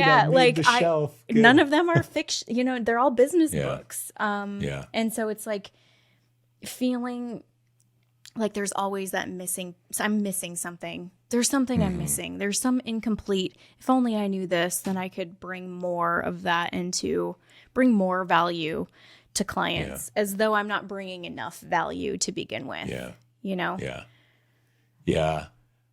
none of them are fiction. You know, they're all business books. And so it's like feeling like there's always that missing. So I'm missing something. There's something I'm missing. There's some incomplete. If only I knew this, then I could bring more of that bring more value to clients, as though I'm not bringing enough value to begin with. You know? Yeah.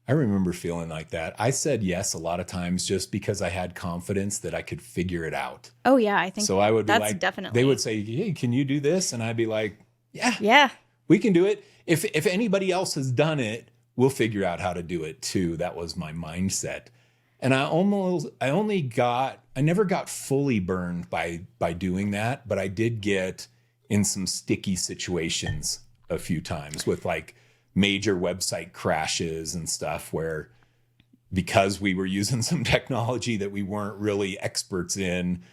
I remember feeling like that. I said yes a lot of times just because I had confidence that I could figure it out. Oh yeah, I think so. I would be that's like, definitely. They would say, "Hey, can you do this?" And I'd be like, "Yeah, we can do it. If anybody else has done it, we'll figure out how to do it too." That was my mindset, and I never got fully burned by doing that, but I did get in some sticky situations a few times with like major website crashes and stuff where, because we were using some technology that we weren't really experts in,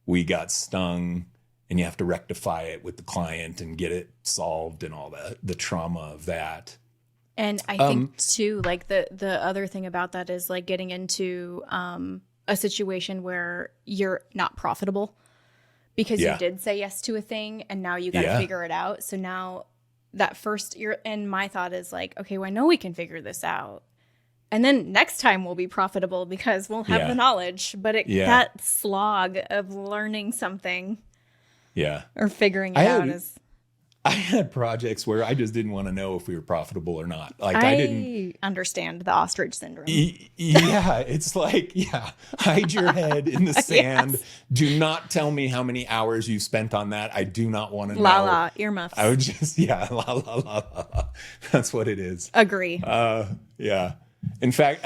we got stung, and you have to rectify it with the client and get it solved and all the trauma of that. And I think too, like the other thing about that is like getting into a situation where you're not profitable because you did say yes to a thing and now you got to figure it out. So now that first and my thought is like, okay, well, I know we can figure this out. And then next time we'll be profitable because we'll have the knowledge. But that slog of learning something or figuring it out is... I had projects where I just didn't want to know if we were profitable or not. Like I didn't understand the ostrich syndrome. It's like, hide your head in the sand. Yes. Do not tell me how many hours you spent on that. I do not want to know. La earmuffs. I would just, la. That's what it is. Agree. Yeah. In fact,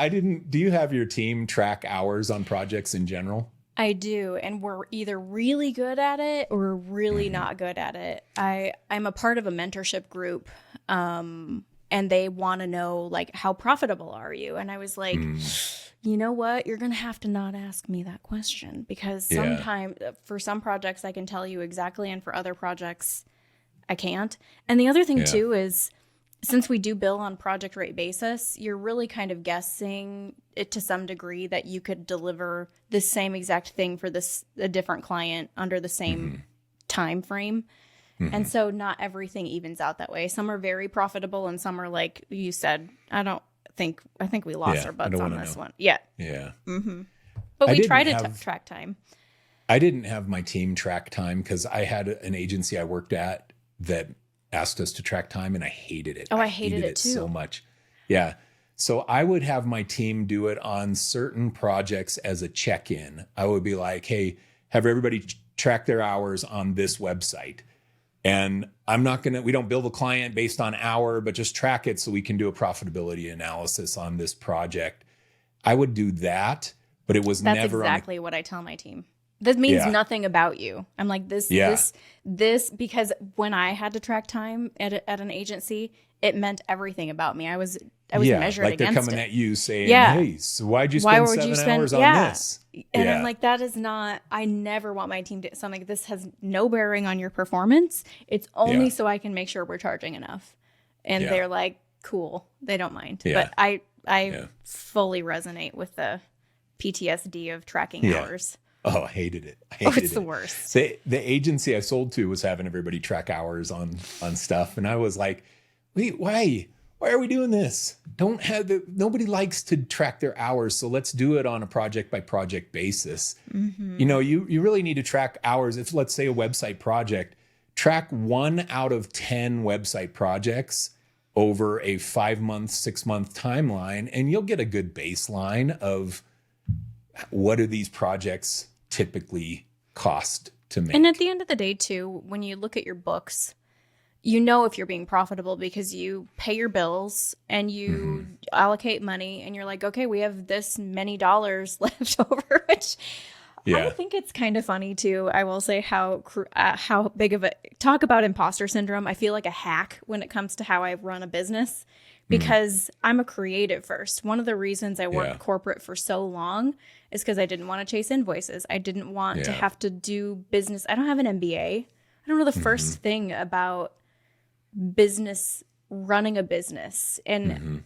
do you have your team track hours on projects in general? I do, and we're either really good at it or really not good at it. I'm a part of a mentorship group, and they want to know, like, how profitable are you? And I was like, you know what? You're going to have to not ask me that question because sometimes for some projects I can tell you exactly, and for other projects I can't. And the other thing too is, since we do bill on project rate basis, you're really kind of guessing it to some degree that you could deliver the same exact thing for a different client under the same time frame. And so not everything evens out that way. Some are very profitable and some are, like you said, I think we lost our butts on this one. Yeah. Yeah. But we try to track time. I didn't have my team track time because I had an agency I worked at that asked us to track time, and I hated it. Oh, I hated it too. So much. Yeah. So I would have my team do it on certain projects as a check-in. I would be like, hey, have everybody track their hours on this website. And we don't bill the client based on hour, but just track it so we can do a profitability analysis on this project. I would do that, but it was That's never exactly what I tell my team. This means nothing about you. I'm like, this, because when I had to track time at an agency, it meant everything about me. I was measured like against it. They're coming at you saying, hey, so why'd you spend 7 hours on this? And I'm like, that is not, I never want my team to, so I'm like, this has no bearing on your performance. It's only so I can make sure we're charging enough. And they're like, cool. They don't mind. But I fully resonate with the PTSD of tracking hours. Oh, I hated it. It's the worst. The agency I sold to was having everybody track hours on stuff. And I was like, wait, why are we doing this? Nobody likes to track their hours. So let's do it on a project by project basis. You know, you really need to track hours. If, let's say, a website project, track 1 out of 10 website projects over a 5-month, 6-month timeline, and you'll get a good baseline of what do these projects typically cost to make. And at the end of the day, too, when you look at your books, you know if you're being profitable because you pay your bills and you allocate money and you're like, okay, we have this many dollars left over, which I think it's kind of funny, too. I will say how big of talk about imposter syndrome. I feel like a hack when it comes to how I run a business because I'm a creative first. One of the reasons I worked corporate for so long is because I didn't want to chase invoices. I didn't want to have to do business. I don't have an MBA. I don't know the first thing about business, running a business. And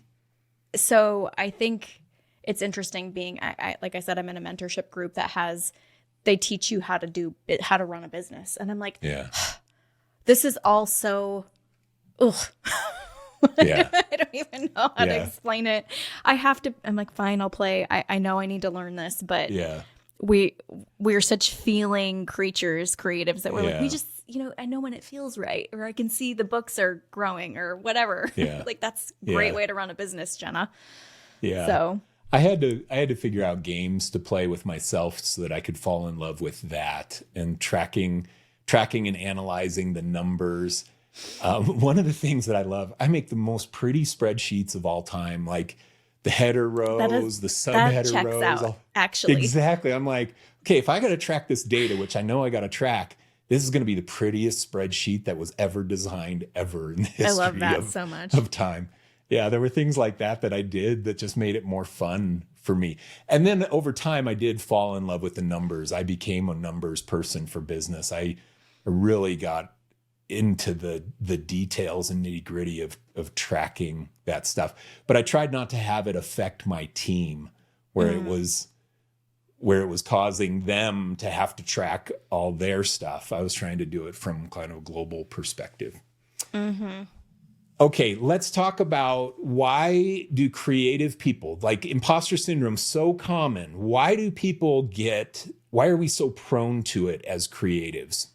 so I think it's interesting being, like I said, I'm in a mentorship group that they teach you how to run a business. And I'm like, this is all so, I don't even know how to explain it. I'm like, fine, I'll play. I know I need to learn this, but we're such feeling creatures, creatives, that we're like, we just, I know when it feels right, or I can see the books are growing or whatever. Like that's a great way to run a business, Jenna. Yeah. So I had to figure out games to play with myself so that I could fall in love with that and tracking and analyzing the numbers. One of the things that I love, I make the most pretty spreadsheets of all time, like the header rows, the subheader rows. Out, actually. Exactly. I'm like, okay, if I got to track this data, which I know I got to track, this is going to be the prettiest spreadsheet that was ever designed ever in the history I love that so much. of time. Yeah, there were things like that I did that just made it more fun for me. And then over time, I did fall in love with the numbers. I became a numbers person for business. I really got into the details and nitty gritty of tracking that stuff. But I tried not to have it affect my team where it was causing them to have to track all their stuff. I was trying to do it from kind of a global perspective. Mm-hmm. Okay, let's talk about why do creative people, like imposter syndrome, so common? Why are we so prone to it as creatives?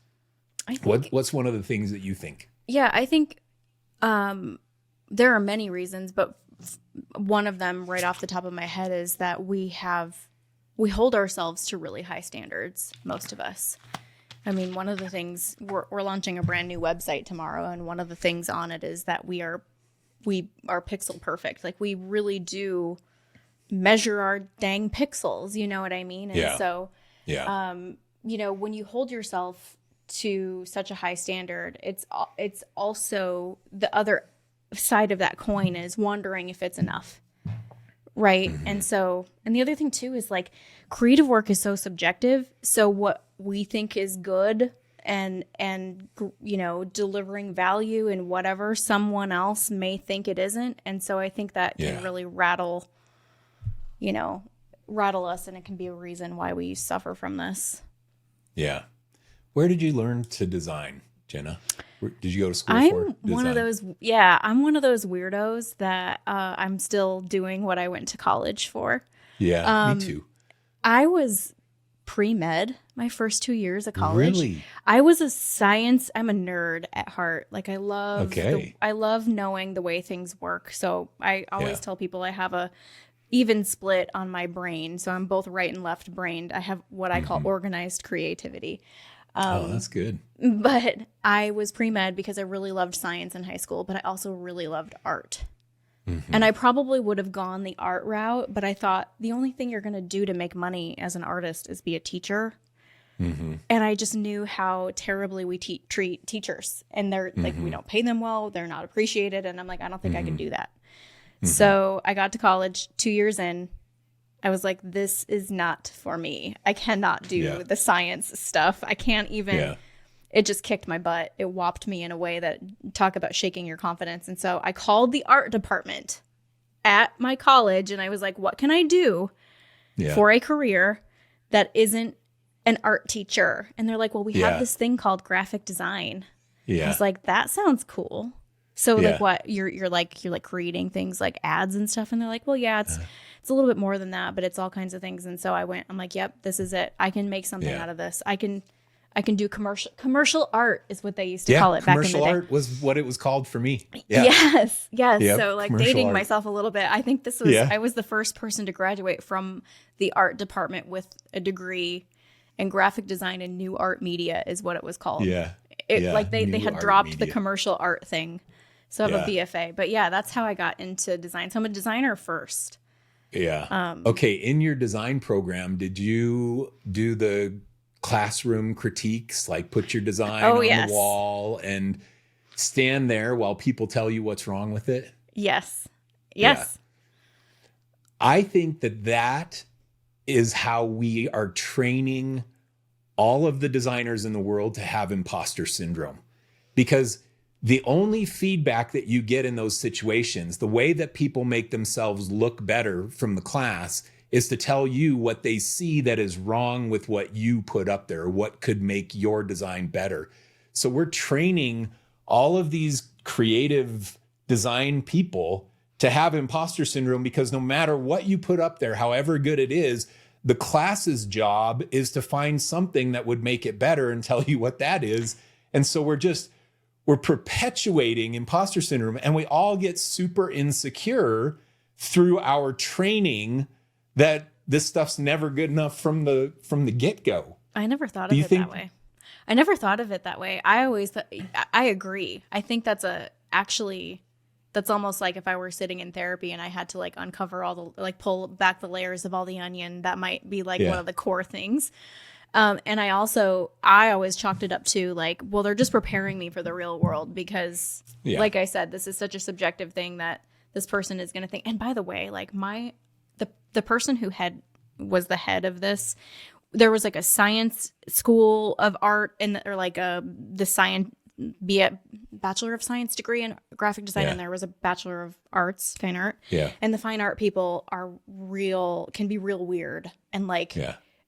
I think, What's one of the things that you think? Yeah, I think there are many reasons, but one of them right off the top of my head is that we hold ourselves to really high standards, most of us. I mean, one of the things, we're launching a brand new website tomorrow, and one of the things on it is that we are pixel perfect. Like, we really do measure our dang pixels, you know what I mean? And so, when you hold yourself to such a high standard, it's also the other side of that coin is wondering if it's enough. Right. Mm-hmm. And the other thing too is like creative work is so subjective. So what we think is good and delivering value in whatever someone else may think it isn't. And so I think that can really rattle us, and it can be a reason why we suffer from this. Yeah. Where did you learn to design, Jenna? Did you go to school for design? I'm one of those weirdos that I'm still doing what I went to college for. Yeah, me too. I was pre-med my first 2 years of college. Really? I'm a nerd at heart. Like I love knowing the way things work. So I always tell people I have a even split on my brain. So I'm both right and left brained. I have what I call organized creativity. That's good. But I was pre-med because I really loved science in high school, but I also really loved art. Mm-hmm. And I probably would have gone the art route, but I thought the only thing you're going to do to make money as an artist is be a teacher. Mm-hmm. And I just knew how terribly we treat teachers. And they're like, we don't pay them well. They're not appreciated. And I'm like, I don't think I can do that. Mm-hmm. So I got to college 2 years in. I was like, this is not for me. I cannot do the science stuff. I can't even, it just kicked my butt. It whopped me in a way that, talk about shaking your confidence. And so I called the art department at my college and I was like, what can I do for a career that isn't an art teacher? And they're like, well, we have this thing called graphic design. Yeah. I was like, that sounds cool. So like what you're creating things like ads and stuff. And they're like, well, it's a little bit more than that, but it's all kinds of things. And so I'm like, yep, this is it. I can make something out of this. I can do commercial art is what they used to call it back in the day. Commercial art was what it was called for me. Yeah. Yes. Yep, so like dating myself a little bit. I think this was, I was the first person to graduate from the art department with a degree in graphic design and new art media is what it was called. Yeah. Like they had dropped the commercial art thing. So I have a BFA, but that's how I got into design. So I'm a designer first. Yeah. Okay. In your design program, did you do the classroom critiques, like put your design on the wall and stand there while people tell you what's wrong with it? Yes. Yeah. I think that is how we are training all of the designers in the world to have imposter syndrome, because the only feedback that you get in those situations, the way that people make themselves look better from the class, is to tell you what they see that is wrong with what you put up there, or what could make your design better. So we're training all of these creative design people to have imposter syndrome, because no matter what you put up there, however good it is, the class's job is to find something that would make it better and tell you what that is. And so we're perpetuating imposter syndrome, and we all get super insecure through our training that this stuff's never good enough from the get-go. I never thought of it that way. I never thought of it that way. I always thought, I agree. I think that's almost like if I were sitting in therapy and I had to like uncover all the, like pull back the layers of all the onion, that might be like one of the core things. And I always chalked it up to like, well, they're just preparing me for the real world because, like I said, this is such a subjective thing that this person is going to think. And by the way, like the person who was the head of this, there was like a science school of art or like the science, be a Bachelor of Science degree in graphic design, and there was a Bachelor of Arts, fine art. Yeah. And the fine art people can be real weird. And like,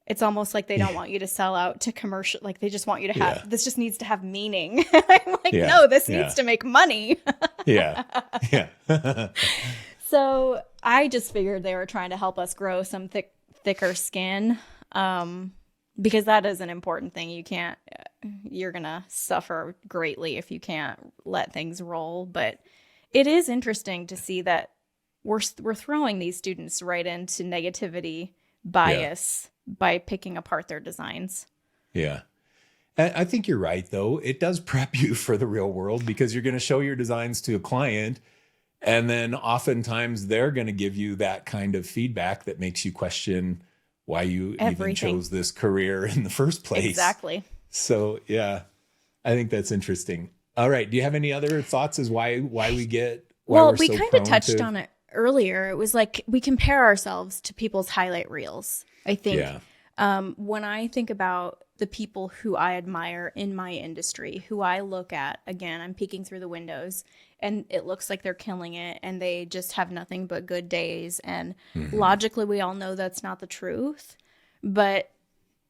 it's almost like they don't want you to sell out to commercial. Like they just want you to have, this just needs to have meaning. I'm like, no, this needs to make money. Yeah. So I just figured they were trying to help us grow some thicker skin. Because that is an important thing. You're going to suffer greatly if you can't let things roll. But it is interesting to see that we're throwing these students right into negativity bias by picking apart their designs. Yeah. I think you're right, though. It does prep you for the real world because you're going to show your designs to a client. And then oftentimes they're going to give you that kind of feedback that makes you question why you even chose this career in the first place. Exactly. So, yeah, I think that's interesting. All right. Do you have any other thoughts as why we get, well, we kind of touched on it earlier. It was like we compare ourselves to people's highlight reels. I think when I think about the people who I admire in my industry, who I look at, again, I'm peeking through the windows and it looks like they're killing it and they just have nothing but good days. And logically, we all know that's not the truth, but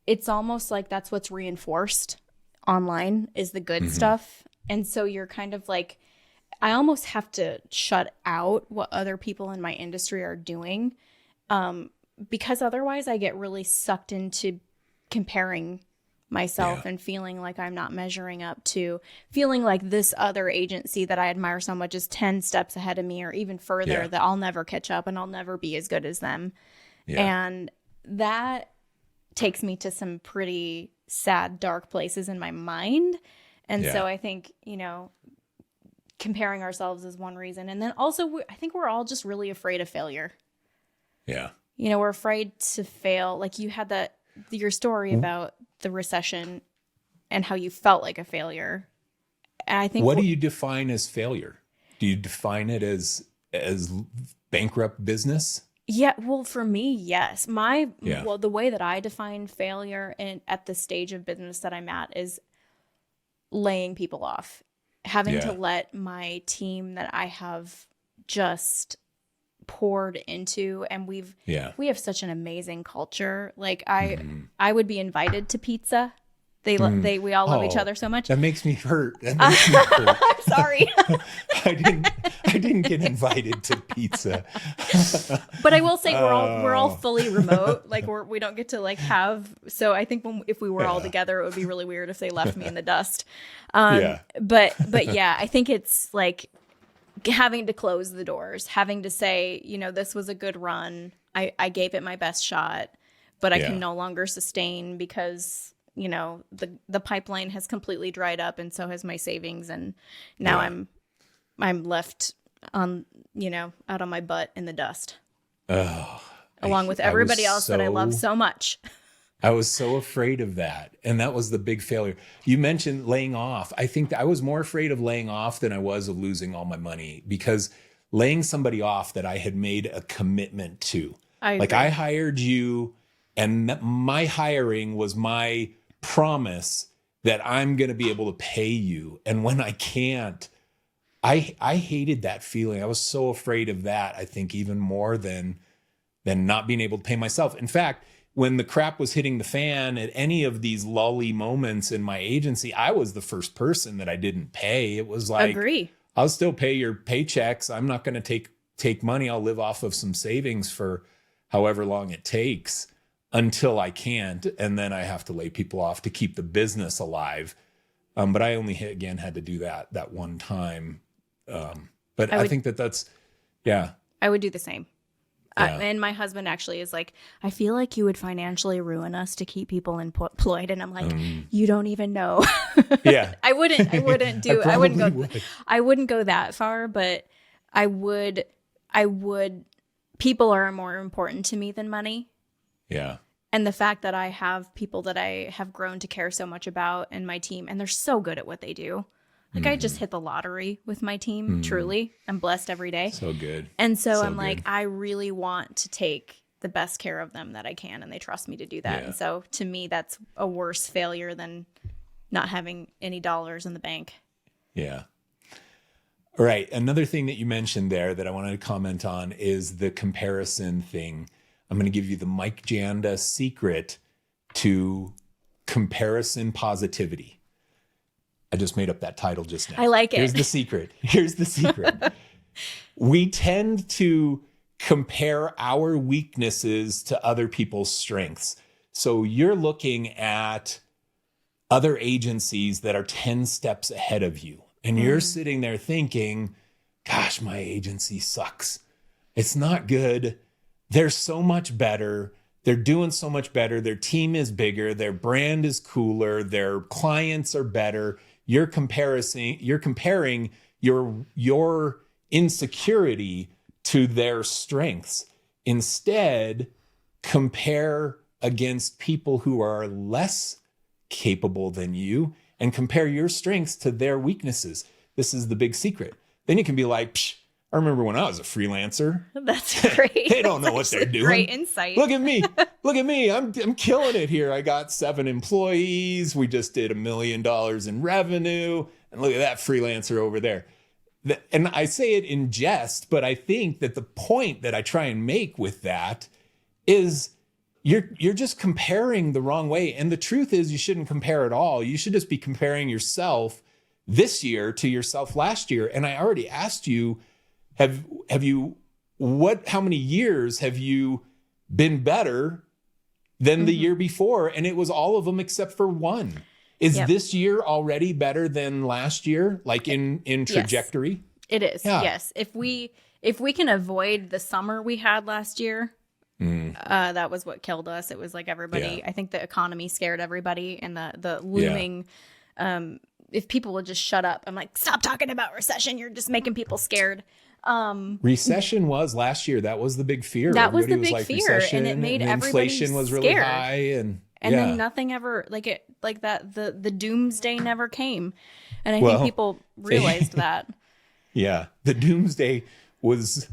it's almost like that's what's reinforced online is the good stuff. And so you're kind of like, I almost have to shut out what other people in my industry are doing because otherwise I get really sucked into comparing myself and feeling like I'm not measuring up to feeling like this other agency that I admire so much is 10 steps ahead of me or even further that I'll never catch up and I'll never be as good as them. And that takes me to some pretty sad, dark places in my mind. And so I think, comparing ourselves is one reason. And then also, I think we're all just really afraid of failure. Yeah. We're afraid to fail. Like you had your story about the recession and how you felt like a failure. And I think what do you define as failure? Do you define it as bankrupt business? Yeah, well, for me, yes. Well, the way that I define failure at the stage of business that I'm at is laying people off, having to let my team that I have just poured into, and we have such an amazing culture. Like I would be invited to pizza. We all love each other so much. That makes me hurt. I'm sorry. I didn't get invited to pizza. But I will say we're all fully remote. Like we don't get to like have. So I think if we were all together, it would be really weird if they left me in the dust. But yeah, I think it's like having to close the doors, having to say, this was a good run. I gave it my best shot, but I can no longer sustain because, the pipeline has completely dried up and so has my savings. And now I'm left on, out on my butt in the dust. Along with everybody else that I love so much. I was so afraid of that. And that was the big failure. You mentioned laying off. I think I was more afraid of laying off than I was of losing all my money because laying somebody off that I had made a commitment to. I hired you and my hiring was my promise that I'm going to be able to pay you. And when I can't, I hated that feeling. I was so afraid of that. I think even more than not being able to pay myself. In fact, when the crap was hitting the fan at any of these lully moments in my agency, I was the first person that I didn't pay. It was like, agree. I'll still pay your paychecks. I'm not going to take money. I'll live off of some savings for however long it takes until I can't. And then I have to lay people off to keep the business alive. But I only, again, had to do that one time. But I think that's, I would do the same. And my husband actually is like, I feel like you would financially ruin us to keep people employed. And I'm like, you don't even know. Yeah. I wouldn't go that far, but I would, people are more important to me than money. Yeah. And the fact that I have people that I have grown to care so much about in my team, and they're so good at what they do. Like I just hit the lottery with my team, truly. I'm blessed every day. So good. And so I'm good. like, I really want to take the best care of them that I can, and they trust me to do that. Yeah. And so to me, that's a worse failure than not having any dollars in the bank. Yeah. All right. Another thing that you mentioned there that I wanted to comment on is the comparison thing. I'm going to give you the Mike Janda secret to comparison positivity. I just made up that title just now. I like it. Here's the secret. Here's the secret. We tend to compare our weaknesses to other people's strengths. So you're looking at other agencies that are 10 steps ahead of you. And you're sitting there thinking, gosh, my agency sucks. It's not good. They're so much better. They're doing so much better. Their team is bigger. Their brand is cooler. Their clients are better. You're comparing your insecurity to their strengths. Instead, compare against people who are less capable than you and compare your strengths to their weaknesses. This is the big secret. Then you can be like, Psh, I remember when I was a freelancer. That's great. They don't know what they're doing. Great insight. Look at me. Look at me. I'm killing it here. I got 7 employees. We just did $1 million in revenue. And look at that freelancer over there. And I say it in jest, but I think that the point that I try and make with that is you're just comparing the wrong way. And the truth is you shouldn't compare at all. You should just be comparing yourself this year to yourself last year. And I already asked you, how many years have you been better than the year before? And it was all of them except for one. Is this year already better than last year? Like in trajectory? Yes, it is. Yeah. Yes. If we can avoid the summer we had last year, that was what killed us. It was like everybody, I think the economy scared everybody, and the looming, if people would just shut up, I'm like, stop talking about recession. You're just making people scared. Recession was last year. That was the big fear. That was Everybody the big fear, and it made everybody inflation was really scared. high, and then nothing ever the doomsday never came, and I think people realized that. Yeah, the doomsday was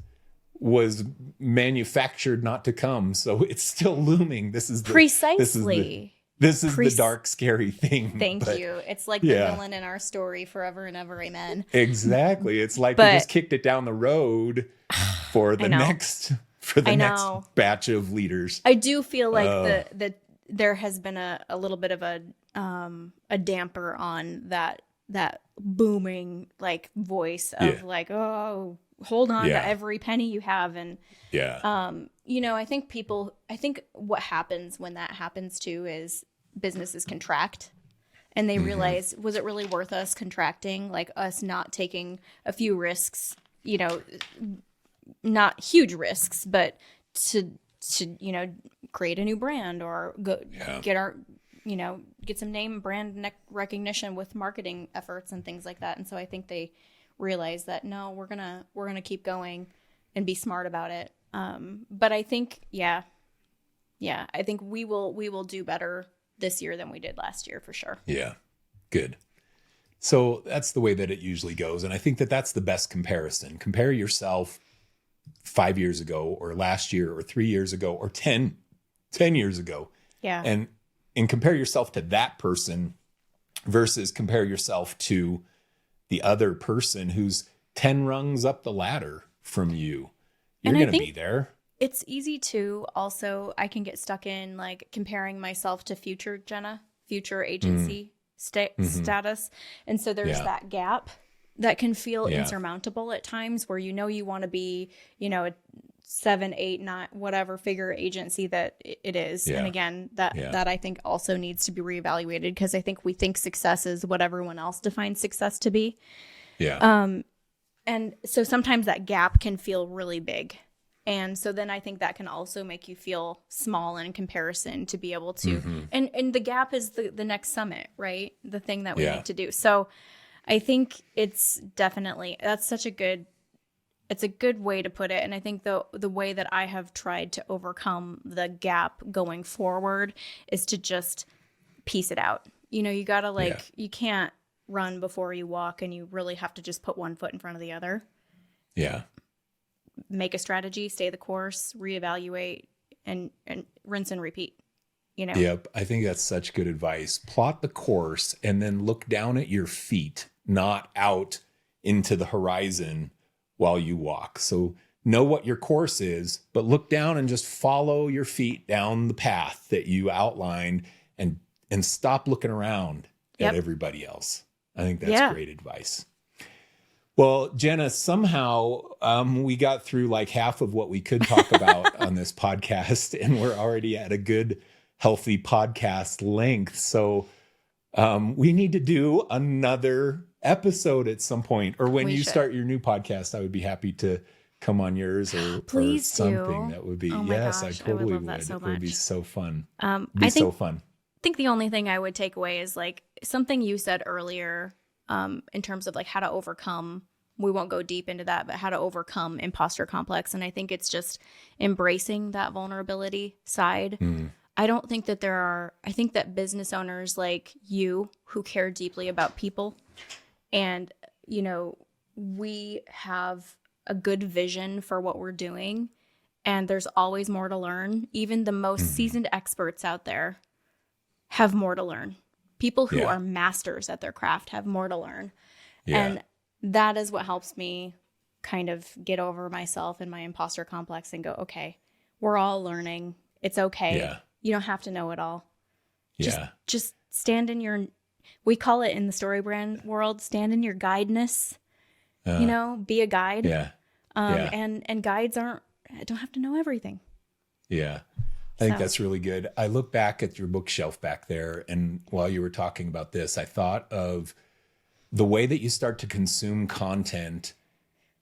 manufactured not to come, so it's still looming. This is Precisely. This is the dark, scary thing. Thank you. It's like the villain in our story, forever and ever, amen. Exactly. It's like we just kicked it down the road for the next batch of leaders. I do feel like there has been a little bit of a damper on that booming like voice of like, oh, hold on to every penny you have. And I think what happens when that happens too is businesses contract, and they realize, was it really worth us contracting, like us not taking a few risks, not huge risks, but to create a new brand or get some name brand recognition with marketing efforts and things like that. And so I think they realize that no, we're gonna keep going and be smart about it. But I think I think we will do better this year than we did last year for sure. Yeah, good. So that's the way that it usually goes, and I think that that's the best comparison. Compare yourself 5 years ago, or last year, or 3 years ago, or 10 years ago. Yeah, and compare yourself to that person versus compare yourself to the other person who's 10 rungs up the ladder from you. You're going to be there. It's easy to also, I can get stuck in like comparing myself to future agency status. And so there's that gap that can feel insurmountable at times, where you want to be, a 7, 8, 9, whatever figure agency that it is. Yeah. And again, that I think also needs to be reevaluated, because I think we think success is what everyone else defines success to be. Yeah. And so sometimes that gap can feel really big. And so then I think that can also make you feel small in comparison to be able to, and the gap is the next summit, right? The thing that we need to do. So I think it's definitely, that's such a good it's a good way to put it. And I think the way that I have tried to overcome the gap going forward is to just piece it out. You know, you gotta you can't run before you walk, and you really have to just put one foot in front of the other. Yeah. Make a strategy, stay the course, reevaluate, and rinse and repeat. You know? Yep. I think that's such good advice. Plot the course and then look down at your feet, not out into the horizon while you walk. So know what your course is, but look down and just follow your feet down the path that you outlined, and stop looking around at everybody else. I think that's great advice. Well, Jenna, somehow we got through like half of what we could talk about on this podcast, and we're already at a good, healthy podcast length. So we need to do another episode at some point, or when you start your new podcast, I would be happy to come on yours or something. That would be, I totally would. It would be so fun. So fun. I think the only thing I would take away is like something you said earlier in terms of like how to overcome, we won't go deep into that, but how to overcome imposter complex. And I think it's just embracing that vulnerability side. I don't think that I think that business owners like you who care deeply about people, and, you know, we have a good vision for what we're doing, and there's always more to learn. Even the most seasoned experts out there have more to learn. People who are masters at their craft have more to learn. And that is what helps me kind of get over myself and my imposter complex and go, okay, we're all learning. It's okay. Yeah. You don't have to know it all. Yeah. Just stand in your, we call it in the story brand world, stand in your guideness, you know, be a guide. And guides don't have to know everything. Yeah. I think that's really good. I look back at your bookshelf back there, and while you were talking about this, I thought of the way that you start to consume content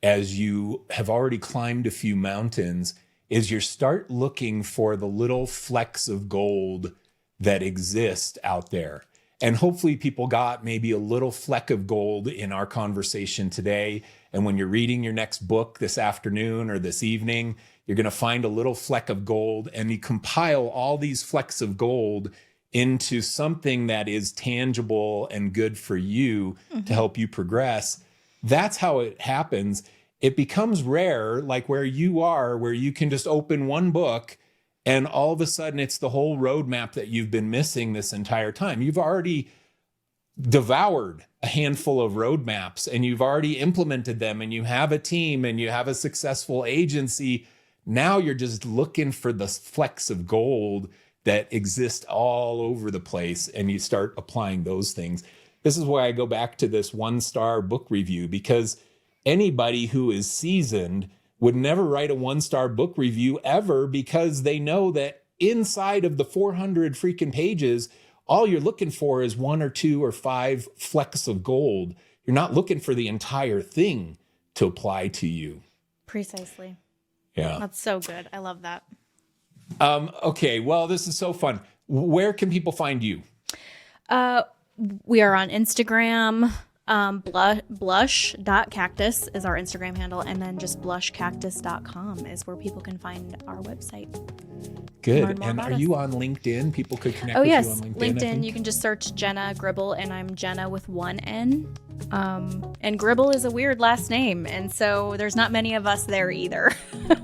as you have already climbed a few mountains is you start looking for the little flecks of gold that exist out there. And hopefully people got maybe a little fleck of gold in our conversation today. And when you're reading your next book this afternoon or this evening, you're going to find a little fleck of gold, and you compile all these flecks of gold into something that is tangible and good for you to help you progress. That's how it happens. It becomes rare, like where you are, where you can just open one book and all of a sudden it's the whole roadmap that you've been missing this entire time. You've already devoured a handful of roadmaps, and you've already implemented them, and you have a team, and you have a successful agency. Now you're just looking for the flecks of gold that exist all over the place, and you start applying those things. This is why I go back to this 1-star book review, because anybody who is seasoned would never write a 1-star book review ever, because they know that inside of the 400 freaking pages, all you're looking for is 1 or 2 or 5 flecks of gold. You're not looking for the entire thing to apply to you. Precisely. Yeah. That's so good. I love that. Okay. Well, this is so fun. Where can people find you? We are on Instagram. Blush.cactus is our Instagram handle. And then just blushcactus.com is where people can find our website. Good. And are you on LinkedIn? People could connect with you on LinkedIn. LinkedIn. You can just search Jenna Gribble, and I'm Jenna with 1 N. And Gribble is a weird last name, and so there's not many of us there either.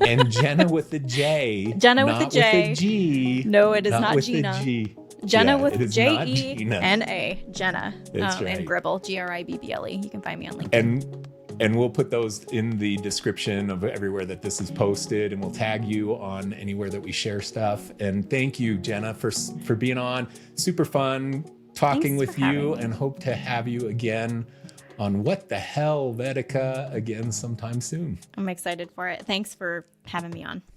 And Jenna with a J. Jenna with a J. With a G. No, it is not with Gina. A G. Jenna with J-E-N-A. Jenna. That's right. And Gribble, Gribble. You can find me on LinkedIn. And we'll put those in the description of everywhere that this is posted, and we'll tag you on anywhere that we share stuff. And thank you, Jenna, for being on. Super fun talking with you, and hope to have you again on What the Hell Vedica again sometime soon. I'm excited for it. Thanks for having me on.